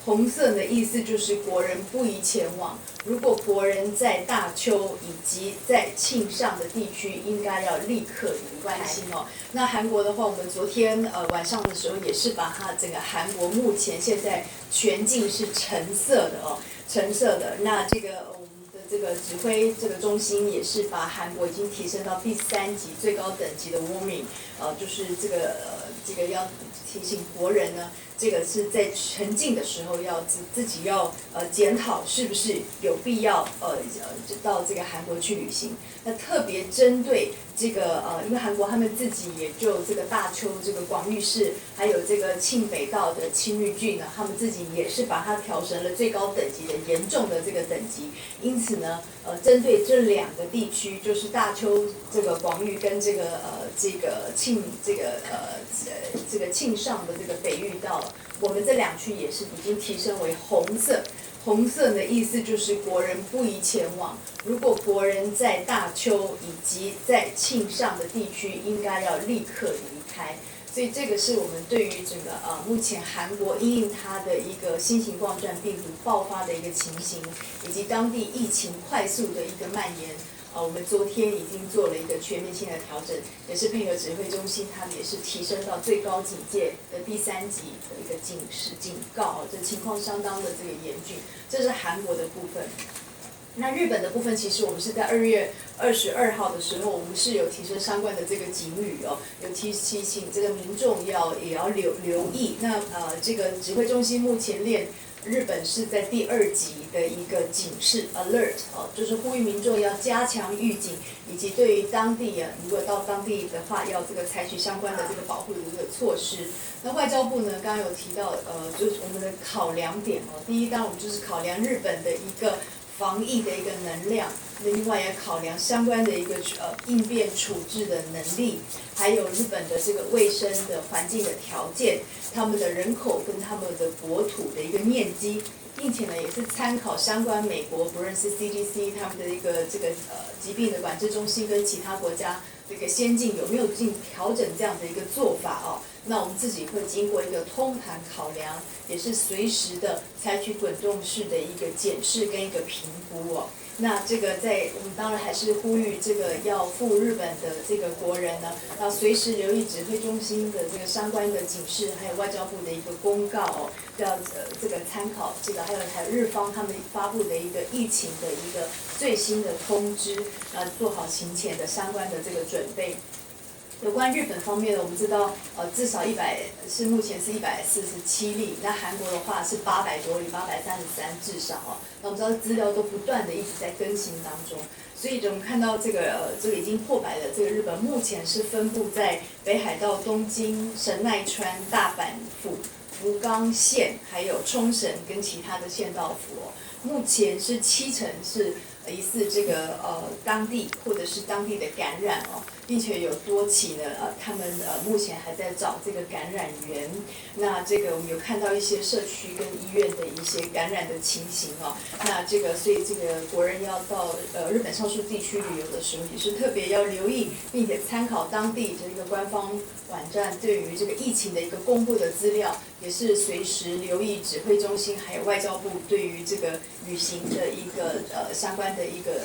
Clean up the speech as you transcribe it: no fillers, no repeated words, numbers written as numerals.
红色的意思就是国人不宜前往。如果国人在大邱以及在庆尚的地区，应该要立刻离开。关心哦。那韩国的话，我们昨天晚上的时候也是把它整个韩国目前现在全境是橙色的哦，橙色的。那这个我们的这个指挥这个中心也是把韩国已经提升到第3级最高等级的 warming， 就是这个要提醒国人呢。这个是在沉浸的时候要自己要检讨是不是有必要到这个韩国去旅行。那特别针对这个因为韩国他们自己也就这个大邱这个广域市，还有这个庆北道的青玉郡呢，他们自己也是把它调成了最高等级的严重的这个等级。因此呢，针对这2个地区，就是大邱这个广域跟这个庆尚的这个北域道。我们这2区也是已经提升为红色，红色的意思就是国人不宜前往。如果国人在大邱以及在庆尚的地区，应该要立刻离开。所以这个是我们对于整个目前韩国因应它的一个新型冠状病毒爆发的一个情形，以及当地疫情快速的一个蔓延。我们昨天已经做了一个全面性的调整，也是配合指挥中心，他们也是提升到最高警戒的第3级的一个警告，这情况相当的这个严峻。这是韩国的部分。那日本的部分，其实我们是在2月22号的时候，我们是有提升相关的这个警语哦，有提醒这个民众也要留意。那这个指挥中心目前列日本是在第2级的一个警示 alert 就是呼吁民众要加强预警，以及对于当地如果到当地的话，要这个采取相关的这个保护的这个措施。那外交部呢，刚刚有提到就是我们的考量点哦，第一，当然我们就是考量日本的一个防疫的一个能量，另外也考量相关的一个应变处置的能力，还有日本的这个卫生的环境的条件，他们的人口跟他们的国土的一个面积，并且呢也是参考相关美国不论是 CDC 他们的一个疾病的管制中心跟其他国家这个先进有没有调整这样的一个做法哦。那我们自己会经过一个通盘考量，也是随时的采取滚动式的一个检视跟一个评估哦。那这个我们当然还是呼吁这个要赴日本的这个国人呢，要随时留意指挥中心的这个相关的警示，还有外交部的一个公告哦，要这个参考这个还有日方他们发布的一个疫情的一个最新的通知，做好行前的相关的这个准备。有关日本方面的，我们知道，至少目前是147例，那韩国的话是800多例，833至少哦。那我们知道资料都不断的一直在更新当中，所以我们看到这个已经破百的这个日本，目前是分布在北海道、东京、神奈川、大阪府、福冈县，还有冲绳跟其他的县道府哦。目前是70%是疑似这个当地或者是当地的感染哦，并且有多起呢他们目前还在找这个感染源。那这个我们有看到一些社区跟医院的一些感染的情形哦。那所以这个国人要到日本上述地区旅游的时候，也是特别要留意，并且参考当地这个官方网站对于这个疫情的一个公布的资料，也是随时留意指挥中心还有外交部对于这个旅行的一个相关的一个